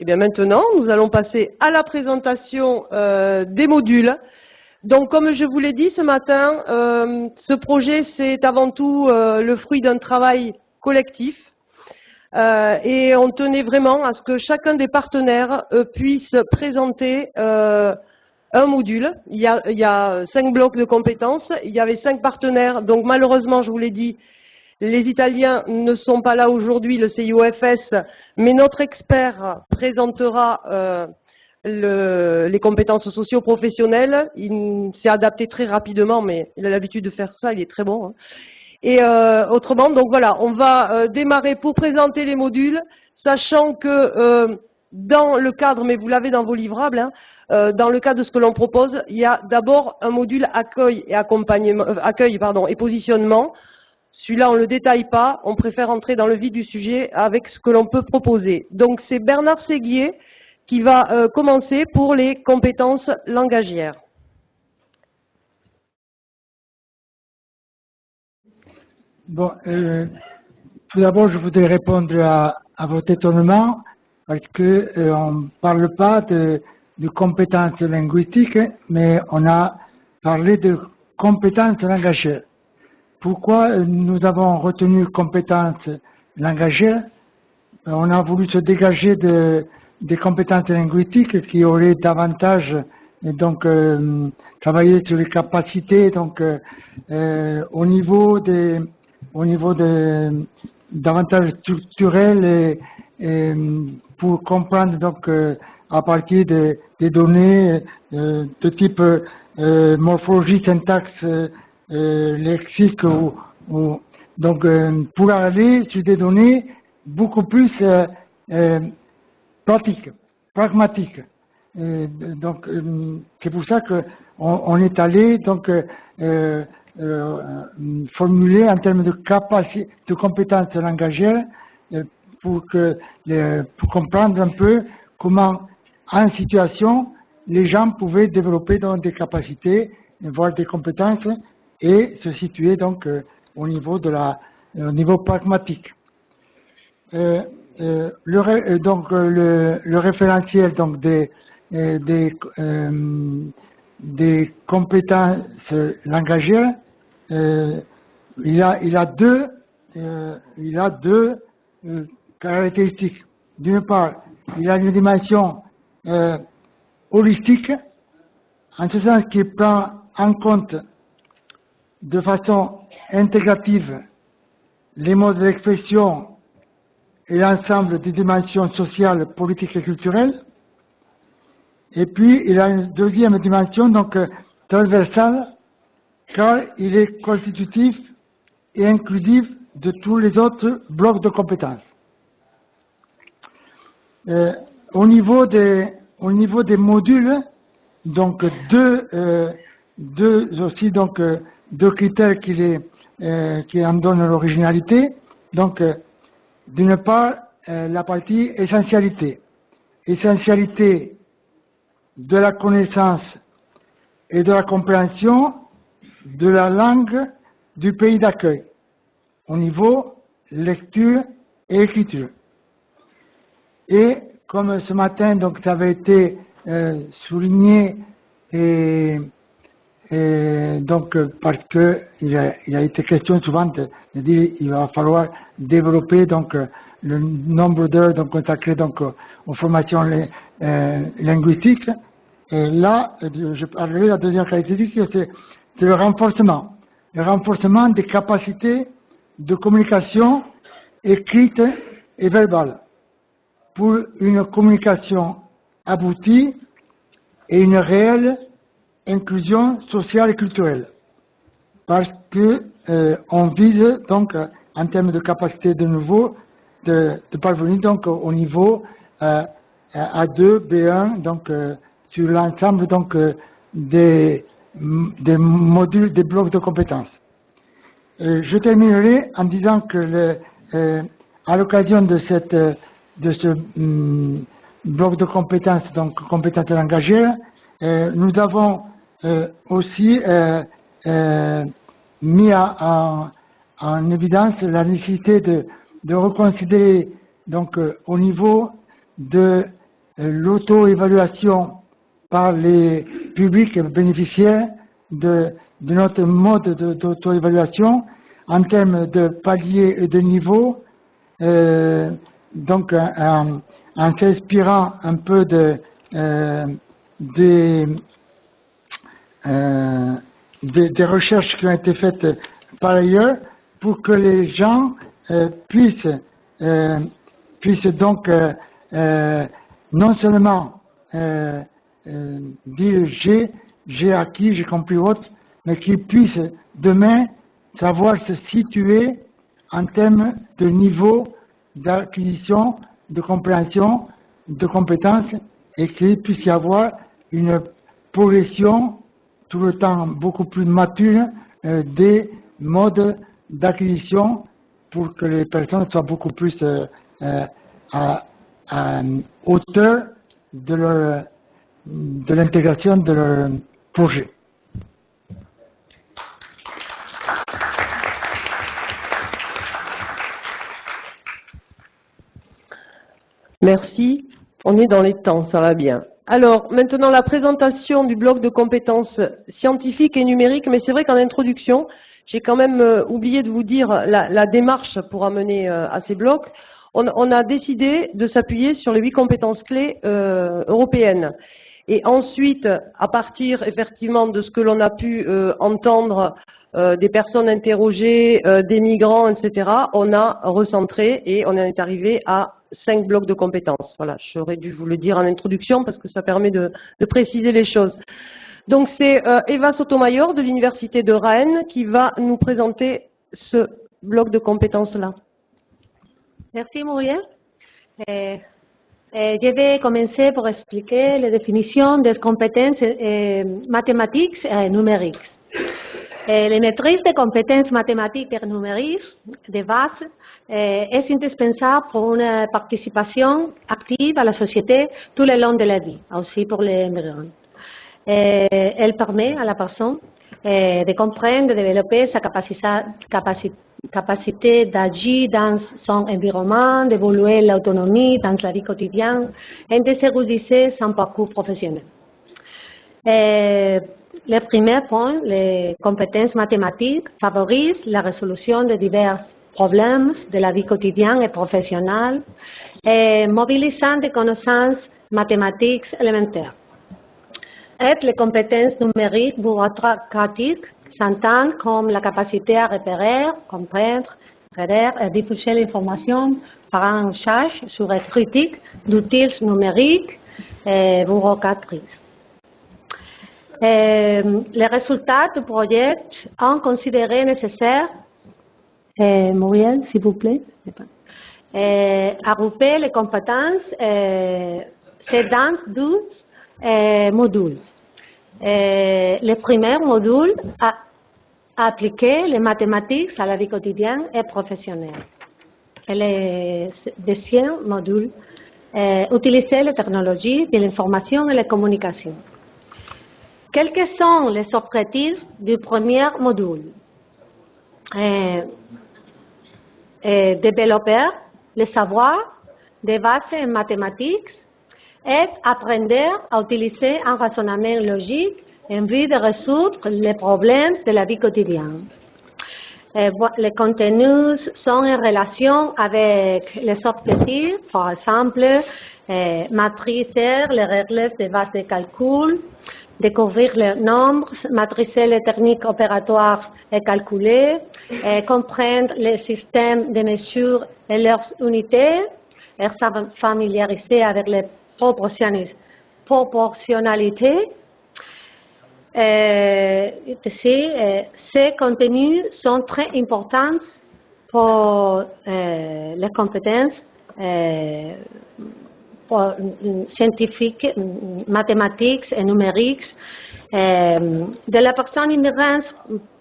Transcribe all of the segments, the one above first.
Et bien maintenant, nous allons passer à la présentation des modules. Donc, comme je vous l'ai dit ce matin, ce projet, c'est avant tout le fruit d'un travail collectif. Et on tenait vraiment à ce que chacun des partenaires puisse présenter un module. Il y a 5 blocs de compétences. Il y avait 5 partenaires. Donc, malheureusement, je vous l'ai dit, les Italiens ne sont pas là aujourd'hui, le CIOFS, mais notre expert présentera les compétences socio-professionnelles. Il s'est adapté très rapidement, mais il a l'habitude de faire ça, il est très bon. Hein. Et autrement, donc voilà, on va démarrer pour présenter les modules, sachant que dans le cadre, mais vous l'avez dans vos livrables, hein, dans le cadre de ce que l'on propose, il y a d'abord un module accueil et accompagnement, et positionnement. Celui-là, on ne le détaille pas, on préfère entrer dans le vif du sujet avec ce que l'on peut proposer. Donc c'est Bernard Séguier qui va commencer pour les compétences langagières. Bon, tout d'abord, je voudrais répondre à votre étonnement, parce qu'on ne parle pas de compétences linguistiques, mais on a parlé de compétences langagières. Pourquoi nous avons retenu compétences langagières? On a voulu se dégager des compétences linguistiques qui auraient davantage donc travaillé sur les capacités donc au niveau davantage structurel et pour comprendre donc à partir des données de type morphologie, syntaxe, lexique donc pour aller sur des données beaucoup plus pragmatiques. Donc c'est pour ça qu'on est allé donc formuler en termes de capacité, de compétences langagières pour comprendre un peu comment en situation les gens pouvaient développer donc des capacités, voire des compétences et se situer donc au niveau niveau pragmatique. Le référentiel donc des compétences langagières, il a deux caractéristiques. D'une part, il a une dimension holistique, en ce sens qu'il prend en compte de façon intégrative les modes d'expression et l'ensemble des dimensions sociales, politiques et culturelles. Et puis, il a une deuxième dimension, donc transversale, car il est constitutif et inclusif de tous les autres blocs de compétences. Au niveau des modules, donc deux critères qui en donnent l'originalité. Donc, d'une part, la partie essentialité. Essentialité de la connaissance et de la compréhension de la langue du pays d'accueil, au niveau lecture et écriture. Et comme ce matin, donc, ça avait été souligné et donc parce que il a été question souvent de dire qu'il va falloir développer donc le nombre d'heures donc consacrées donc aux formations linguistiques. Et là, je parlerai de la deuxième caractéristique, c'est le renforcement des capacités de communication écrite et verbale pour une communication aboutie et une réelle inclusion sociale et culturelle, parce que on vise donc en termes de capacité de nouveau de parvenir donc au niveau A2, B1, donc sur l'ensemble donc des modules, des blocs de compétences. Je terminerai en disant que à l'occasion de ce bloc de compétences, donc compétences langagières, nous avons aussi mis en évidence la nécessité de reconsidérer donc au niveau de l'auto-évaluation par les publics bénéficiaires de notre mode d'auto-évaluation en termes de paliers et de niveaux, donc en s'inspirant un peu des recherches qui ont été faites par ailleurs pour que les gens puissent donc non seulement dire j'ai acquis, j'ai compris autre, mais qu'ils puissent demain savoir se situer en termes de niveau d'acquisition, de compréhension, de compétences, et qu'il puisse y avoir une progression tout le temps beaucoup plus mature des modes d'acquisition pour que les personnes soient beaucoup plus à hauteur de l'intégration de leur projet. Merci. On est dans les temps, ça va bien. Alors, maintenant la présentation du bloc de compétences scientifiques et numériques, mais c'est vrai qu'en introduction, j'ai quand même oublié de vous dire la démarche pour amener à ces blocs. On a décidé de s'appuyer sur les 8 compétences clés européennes. Et ensuite, à partir effectivement de ce que l'on a pu entendre des personnes interrogées, des migrants, etc., on a recentré et on est arrivé à 5 blocs de compétences. Voilà, j'aurais dû vous le dire en introduction parce que ça permet de préciser les choses. Donc c'est Eva Sotomayor de l'Université de Rennes qui va nous présenter ce bloc de compétences-là. Merci Muriel. Je vais commencer pour expliquer les définitions des compétences mathématiques et numériques. La maîtrise des compétences mathématiques et numériques de base est indispensable pour une participation active à la société tout le long de la vie, aussi pour les migrants. Elle permet à la personne de comprendre, de développer sa capacité d'agir dans son environnement, d'évoluer l'autonomie dans la vie quotidienne et de se réaliser son parcours professionnel. Le premier point, les compétences mathématiques favorisent la résolution de divers problèmes de la vie quotidienne et professionnelle, mobilisant des connaissances mathématiques élémentaires. Et les compétences numériques bureaucratiques s'entendent comme la capacité à repérer, comprendre, traiter et diffuser l'information par un usage sur les critiques d'outils numériques et bureaucratiques. Les résultats du projet ont considéré nécessaire, Muriel, s'il vous plaît, à grouper les compétences dans 12 modules. Le premier module a appliqué les mathématiques à la vie quotidienne et professionnelle. Et le deuxième module utiliser les technologies de l'information et la communication. Quels sont les objectifs du premier module? Développer le savoir de base en mathématiques et apprendre à utiliser un raisonnement logique en vue de résoudre les problèmes de la vie quotidienne. Les contenus sont en relation avec les objectifs, par exemple, maîtriser les règles de base de calcul, découvrir les nombres, maîtriser les techniques opératoires et calculer, comprendre les systèmes de mesure et leurs unités, être familiarisé avec les proportionnalités. Ces contenus sont très importants pour les compétences scientifiques, mathématiques et numériques de la personne immigrante,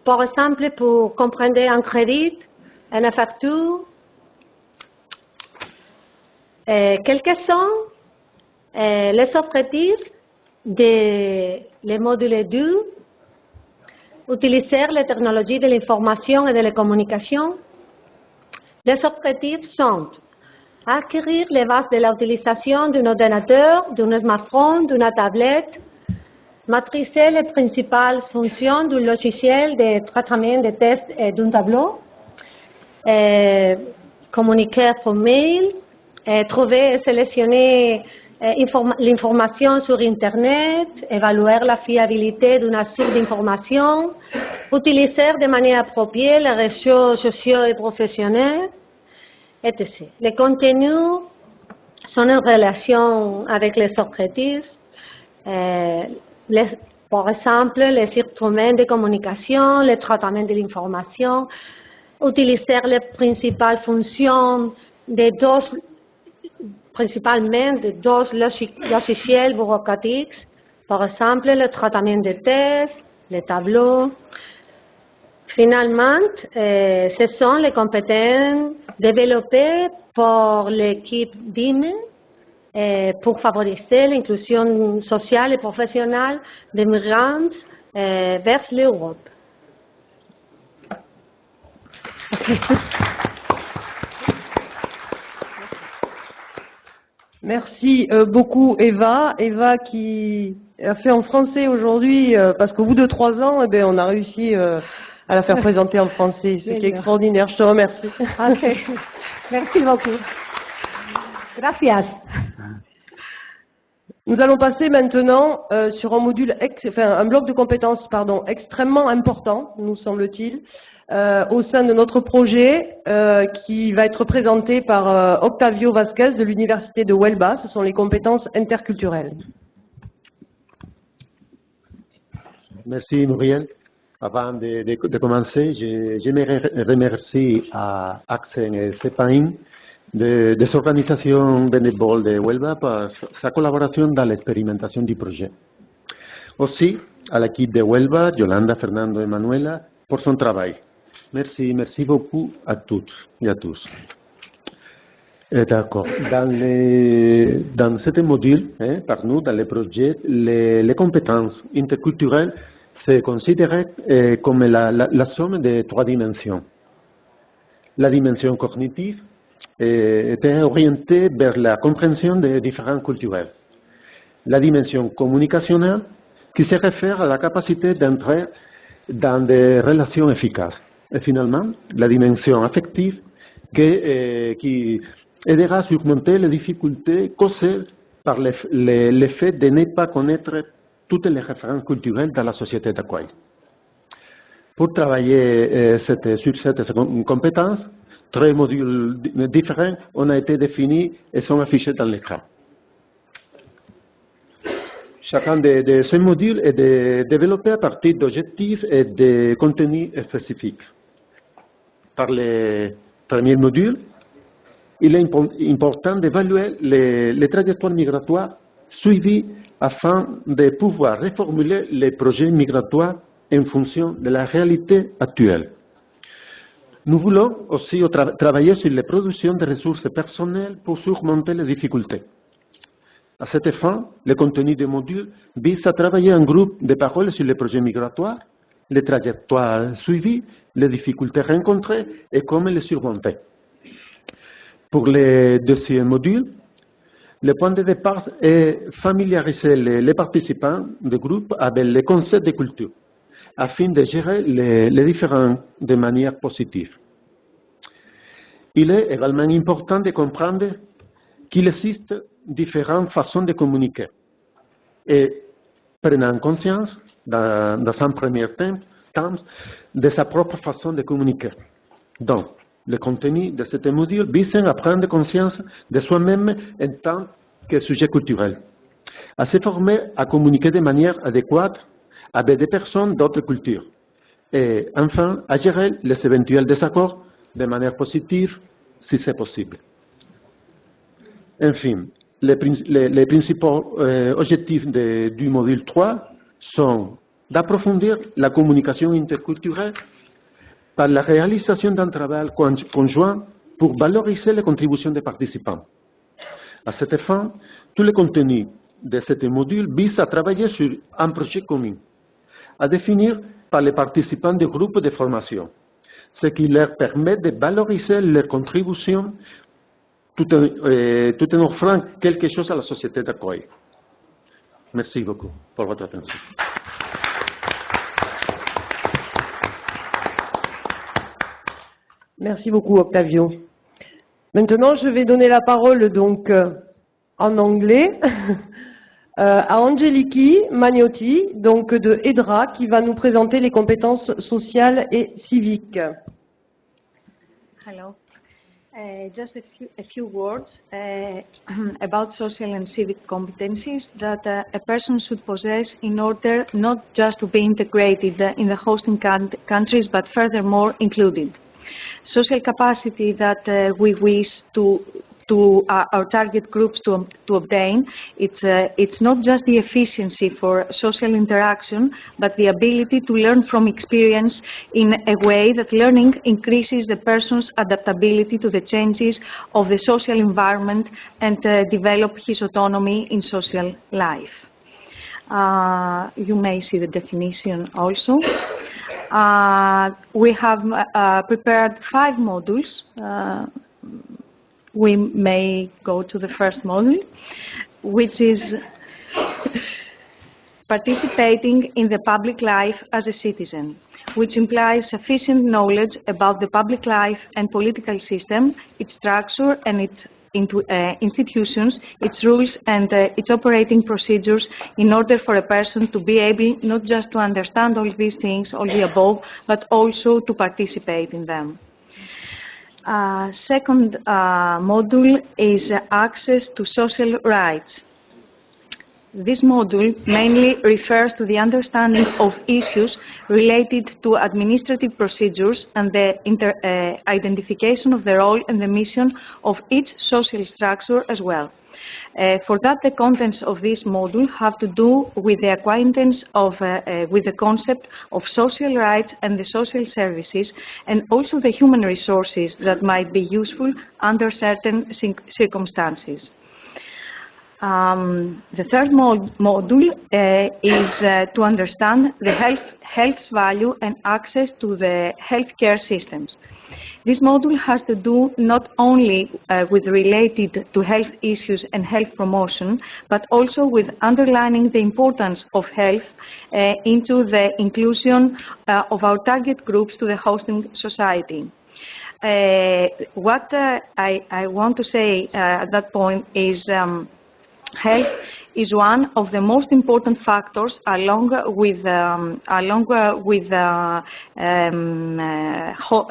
par exemple, pour comprendre un crédit, une facture. Quels sont les objectifs le module 2, utiliser les technologies de l'information et de la communication. Les objectifs sont Acquérir les bases de l'utilisation d'un ordinateur, d'un smartphone, d'une tablette. Maîtriser les principales fonctions du logiciel de traitement de tests et d'un tableau. Communiquer par mail. Trouver et sélectionner l'information sur Internet, évaluer la fiabilité d'une source d'information, utiliser de manière appropriée les réseaux sociaux et professionnels, etc. Les contenus sont en relation avec les objectifs, par exemple les instruments de communication, le traitement de l'information, utiliser les principales fonctions principalement de deux logiciels bureaucratiques, par exemple le traitement de tests, les tableaux. Finalement, ce sont les compétences développées par l'équipe d'IME pour favoriser l'inclusion sociale et professionnelle des migrants vers l'Europe. Merci beaucoup Eva. Eva qui a fait en français aujourd'hui parce qu'au bout de 3 ans, on a réussi à la faire présenter en français, ce qui est extraordinaire. Je te remercie. Ok, merci beaucoup. Gracias. Nous allons passer maintenant sur un module, un bloc de compétences extrêmement important, nous semble-t-il, au sein de notre projet qui va être présenté par Octavio Vasquez de l'Université de Huelva. Ce sont les compétences interculturelles. Merci Muriel. Avant de commencer, j'aimerais remercier à Axen et Sepain des organisations bénévoles de Huelva pour sa collaboration dans l'expérimentation du projet. Aussi à l'équipe de Huelva, Yolanda, Fernando et Manuela, pour son travail. Merci beaucoup à toutes et à tous. D'accord. Dans ce module, par nous, dans le projet, les compétences interculturelles se considèrent comme la somme de 3 dimensions. La dimension cognitive était orientée vers la compréhension des différences culturelles. La dimension communicationnelle, qui se réfère à la capacité d'entrer dans des relations efficaces. Et finalement, la dimension affective, qui aidera à surmonter les difficultés causées par le fait de ne pas connaître toutes les références culturelles dans la société d'accueil. Pour travailler sur cette compétence, 3 modules différents ont été définis et sont affichés dans l'écran. Chacun de ces modules est développé à partir d'objectifs et de contenus spécifiques. Par le premier module, il est important d'évaluer les trajectoires migratoires suivies afin de pouvoir reformuler les projets migratoires en fonction de la réalité actuelle. Nous voulons aussi travailler sur la production de ressources personnelles pour surmonter les difficultés. À cette fin, le contenu des modules vise à travailler en groupe de parole sur les projets migratoires, les trajectoires suivies, les difficultés rencontrées et comment les surmonter. Pour le deuxième module, le point de départ est familiariser les participants du groupe avec les concepts de culture, afin de gérer les différents de manière positive. Il est également important de comprendre qu'il existe différentes façons de communiquer et prendre conscience, dans un premier temps, de sa propre façon de communiquer. Donc, le contenu de ce module vise à prendre conscience de soi-même en tant que sujet culturel, à se former à communiquer de manière adéquate avec des personnes d'autres cultures et enfin à gérer les éventuels désaccords de manière positive si c'est possible. Enfin, les principaux objectifs du module 3 sont d'approfondir la communication interculturelle par la réalisation d'un travail conjoint pour valoriser les contributions des participants. À cette fin, tous les contenus de ce module visent à travailler sur un projet commun, à définir par les participants des groupes de formation, ce qui leur permet de valoriser leurs contributions tout en offrant quelque chose à la société d'accueil. Merci beaucoup pour votre attention. Merci beaucoup, Octavio. Maintenant, je vais donner la parole donc en anglais à Angeliki Magnotti, donc de EDRA, qui va nous présenter les compétences sociales et civiques. Hello. Just a few words about social and civic competencies that a person should possess in order not just to be integrated in the hosting countries, but furthermore included. Social capacity that we wish to our target groups to obtain, it's not just the efficiency for social interaction, but the ability to learn from experience in a way that learning increases the person's adaptability to the changes of the social environment and develop his autonomy in social life. You may see the definition also. We have prepared 5 modules. We may go to the first module, which is participating in the public life as a citizen, which implies sufficient knowledge about the public life and political system, its structure and its institutions, its rules and its operating procedures, in order for a person to be able not just to understand all these things, all the above, but also to participate in them. Second module is access to social rights. This module mainly refers to the understanding of issues related to administrative procedures and the identification of the role and the mission of each social structure as well. For that, the contents of this module have to do with the acquaintance of, with the concept of social rights and the social services, and also the human resources that might be useful under certain circumstances. The third module is to understand the health's value and access to the healthcare systems. This module has to do not only with related to health issues and health promotion, but also with underlining the importance of health into the inclusion of our target groups to the hosting society. What I want to say at that point is health is one of the most important factors, along with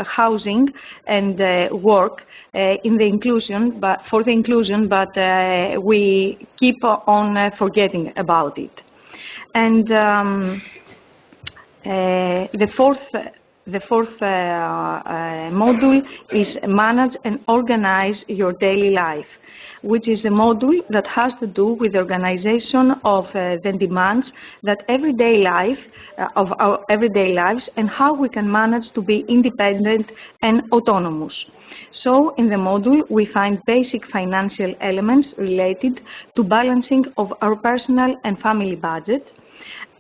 housing and work in the inclusion, but for the inclusion, but we keep on forgetting about it. And the fourth module is manage and organize your daily life, which is the module that has to do with the organization of the demands that everyday life, of our everyday lives, and how we can manage to be independent and autonomous. So in the module we find basic financial elements related to balancing of our personal and family budget.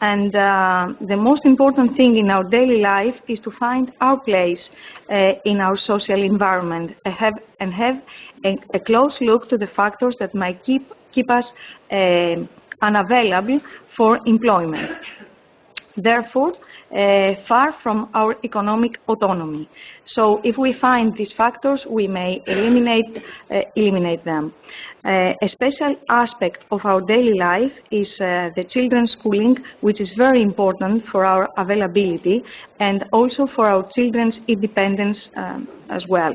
And the most important thing in our daily life is to find our place in our social environment and have a close look to the factors that might keep us unavailable for employment. Therefore, far from our economic autonomy. So if we find these factors, we may eliminate them. A special aspect of our daily life is the children's schooling, which is very important for our availability and also for our children's independence as well.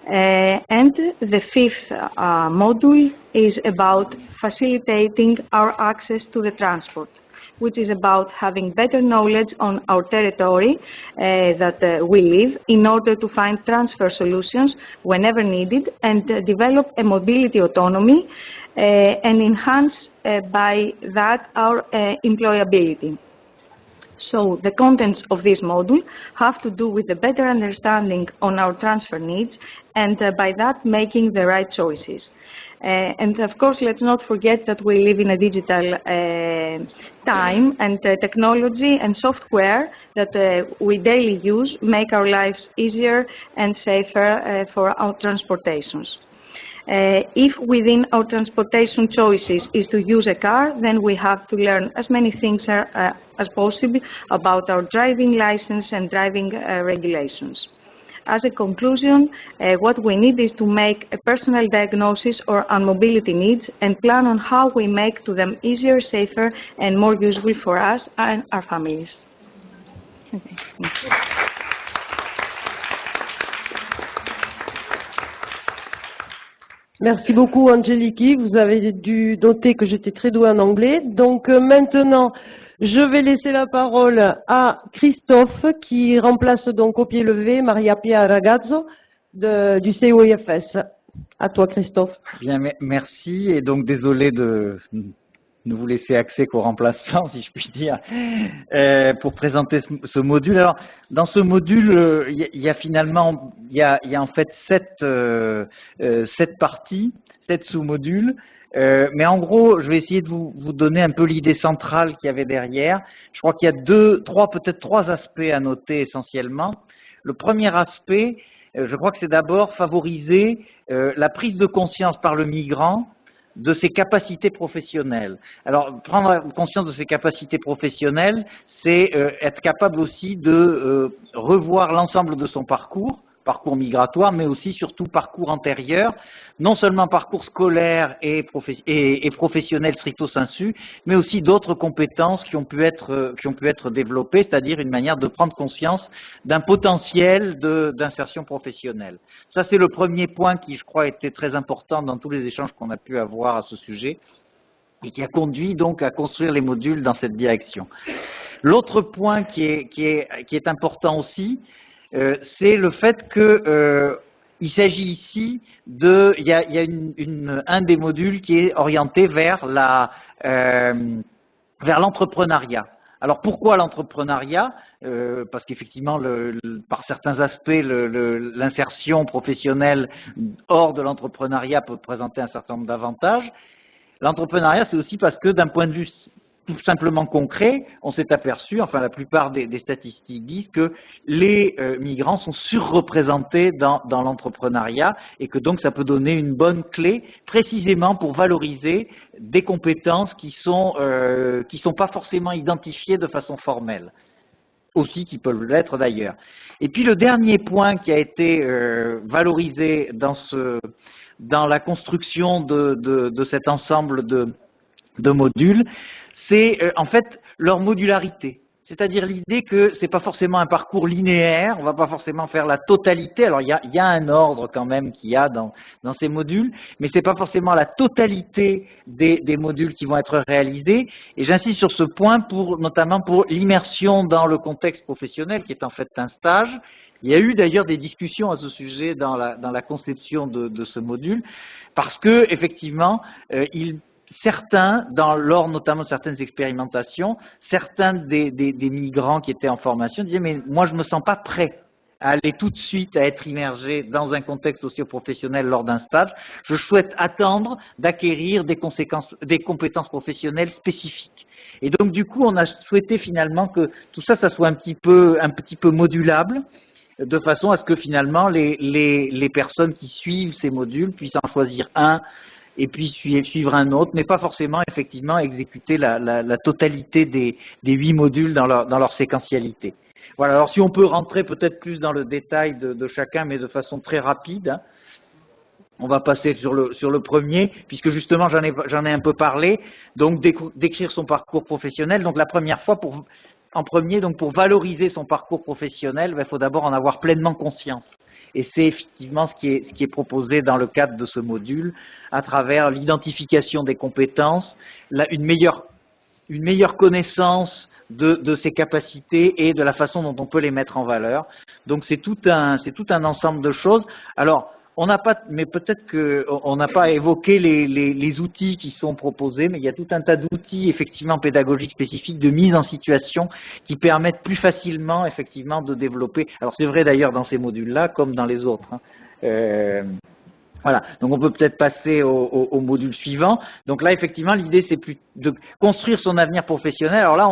And the fifth module is about facilitating our access to the transport, which is about having better knowledge on our territory that we live in order to find transfer solutions whenever needed and develop a mobility autonomy and enhance by that our employability. So the contents of this module have to do with a better understanding on our transfer needs and by that making the right choices. And of course, let's not forget that we live in a digital time, and technology and software that we daily use make our lives easier and safer for our transportations. If within our transportation choices is to use a car, then we have to learn as many things as possible about our driving license and driving regulations. As a conclusion, what we need is to make a personal diagnosis of our mobility needs and plan on how we make to them easier, safer, and more useful for us and our families. Okay. Merci beaucoup, Angeliki. Vous avez dû noter que j'étais très douée en anglais. Donc maintenant, je vais laisser la parole à Christophe, qui remplace donc au pied levé Maria Pia Ragazzo du COIFS. À toi, Christophe. Bien, merci. Et donc, désolé de vous laisser accès qu'au remplaçant, si je puis dire, pour présenter ce module. Alors, dans ce module, il y a finalement, il y a en fait 7 parties, 7 sous-modules. Mais en gros, je vais essayer de vous donner un peu l'idée centrale qu'il y avait derrière. Je crois qu'il y a peut-être trois aspects à noter essentiellement. Le premier aspect, je crois que c'est d'abord favoriser la prise de conscience par le migrant de ses capacités professionnelles. Alors, prendre conscience de ses capacités professionnelles, c'est être capable aussi de revoir l'ensemble de son parcours migratoire, mais aussi surtout parcours antérieur, non seulement parcours scolaire et professionnel stricto sensu, mais aussi d'autres compétences qui ont pu être développées, c'est-à-dire une manière de prendre conscience d'un potentiel d'insertion professionnelle. Ça, c'est le premier point qui, je crois, était très important dans tous les échanges qu'on a pu avoir à ce sujet et qui a conduit donc à construire les modules dans cette direction. L'autre point qui est important aussi, c'est le fait que il s'agit ici il y a un des modules qui est orienté vers l'entrepreneuriat. Alors pourquoi l'entrepreneuriat? Parce qu'effectivement, par certains aspects, l'insertion professionnelle hors de l'entrepreneuriat peut présenter un certain nombre d'avantages. L'entrepreneuriat, c'est aussi parce que d'un point de vue tout simplement concret, on s'est aperçu, enfin la plupart des statistiques disent que les migrants sont surreprésentés dans l'entrepreneuriat et que donc ça peut donner une bonne clé précisément pour valoriser des compétences qui sont pas forcément identifiées de façon formelle, aussi qui peuvent l'être d'ailleurs. Et puis le dernier point qui a été valorisé dans la construction de cet ensemble de modules, c'est en fait leur modularité. C'est-à-dire l'idée que c'est pas forcément un parcours linéaire, on va pas forcément faire la totalité. Alors il y a un ordre quand même qu'il y a dans ces modules, mais c'est pas forcément la totalité des modules qui vont être réalisés. Et j'insiste sur ce point notamment pour l'immersion dans le contexte professionnel, qui est en fait un stage. Il y a eu d'ailleurs des discussions à ce sujet dans la conception de ce module, parce que effectivement, certains, lors notamment de certaines expérimentations, certains des migrants qui étaient en formation disaient « mais moi je ne me sens pas prêt à aller tout de suite à être immergé dans un contexte socio-professionnel lors d'un stage. Je souhaite attendre d'acquérir des compétences professionnelles spécifiques. » Et donc du coup, on a souhaité finalement que tout ça soit un petit peu modulable, de façon à ce que finalement les personnes qui suivent ces modules puissent en choisir un et puis suivre un autre, mais pas forcément effectivement exécuter la totalité des 8 modules dans leur séquentialité. Voilà, alors si on peut rentrer peut-être plus dans le détail de chacun, mais de façon très rapide, hein. On va passer sur le premier, puisque justement j'en ai un peu parlé, donc décrire son parcours professionnel. Donc la première fois, pour valoriser son parcours professionnel, il faut d'abord en avoir pleinement conscience. Et c'est effectivement ce qui est proposé dans le cadre de ce module, à travers l'identification des compétences, une meilleure connaissance de ses capacités et de la façon dont on peut les mettre en valeur. Donc c'est tout un ensemble de choses. Alors, mais peut-être qu'on n'a pas évoqué les outils qui sont proposés, mais il y a tout un tas d'outils effectivement pédagogiques spécifiques de mise en situation qui permettent plus facilement effectivement de développer. Alors c'est vrai d'ailleurs dans ces modules-là comme dans les autres. Hein. Voilà, donc on peut peut-être passer au module suivant. Donc là effectivement l'idée c'est plus de construire son avenir professionnel. Alors là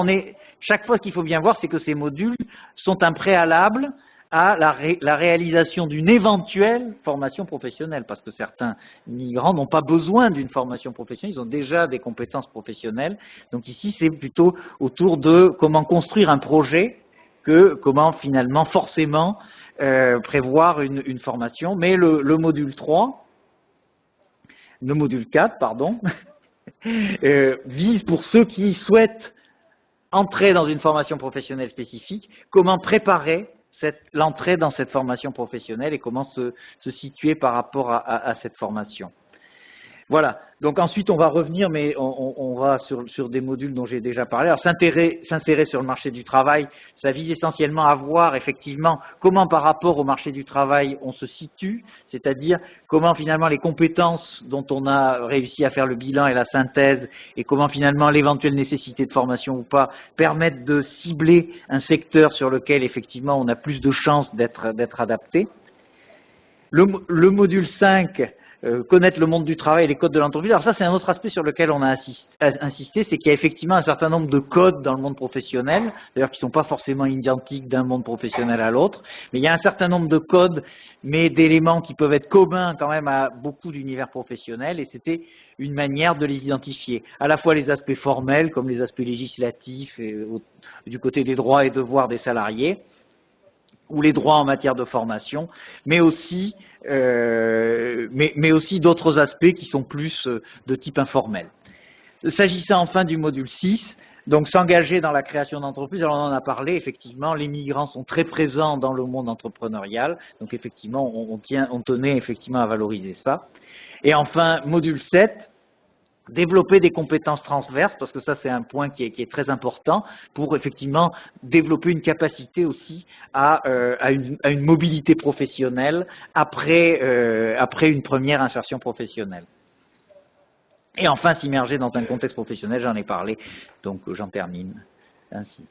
chaque fois ce qu'il faut bien voir c'est que ces modules sont un préalable à la réalisation d'une éventuelle formation professionnelle, parce que certains migrants n'ont pas besoin d'une formation professionnelle, ils ont déjà des compétences professionnelles. Donc ici, c'est plutôt autour de comment construire un projet que comment finalement, forcément, prévoir une formation. Mais le module 3, le module 4, pardon, vise pour ceux qui souhaitent entrer dans une formation professionnelle spécifique, comment préparer l'entrée dans cette formation professionnelle et comment se situer par rapport à cette formation. Voilà, donc ensuite on va revenir, mais on va sur des modules dont j'ai déjà parlé. Alors s'insérer sur le marché du travail, ça vise essentiellement à voir effectivement comment par rapport au marché du travail on se situe, c'est-à-dire comment finalement les compétences dont on a réussi à faire le bilan et la synthèse et comment finalement l'éventuelle nécessité de formation ou pas permettent de cibler un secteur sur lequel effectivement on a plus de chances d'être adapté. Le module 5, connaître le monde du travail et les codes de l'entreprise. Alors ça, c'est un autre aspect sur lequel on a insisté, c'est qu'il y a effectivement un certain nombre de codes dans le monde professionnel, d'ailleurs qui ne sont pas forcément identiques d'un monde professionnel à l'autre, mais il y a un certain nombre de codes, mais d'éléments qui peuvent être communs quand même à beaucoup d'univers professionnels, et c'était une manière de les identifier, à la fois les aspects formels, comme les aspects législatifs, et, du côté des droits et devoirs des salariés, ou les droits en matière de formation, mais aussi d'autres aspects qui sont plus de type informel. S'agissant enfin du module 6, donc s'engager dans la création d'entreprises, alors on en a parlé, effectivement, les migrants sont très présents dans le monde entrepreneurial, donc effectivement, on tenait effectivement à valoriser ça. Et enfin, module 7, développer des compétences transverses, parce que ça c'est un point qui est très important, pour effectivement développer une capacité aussi à une mobilité professionnelle après une première insertion professionnelle. Et enfin s'immerger dans un contexte professionnel, j'en ai parlé, donc j'en termine ainsi.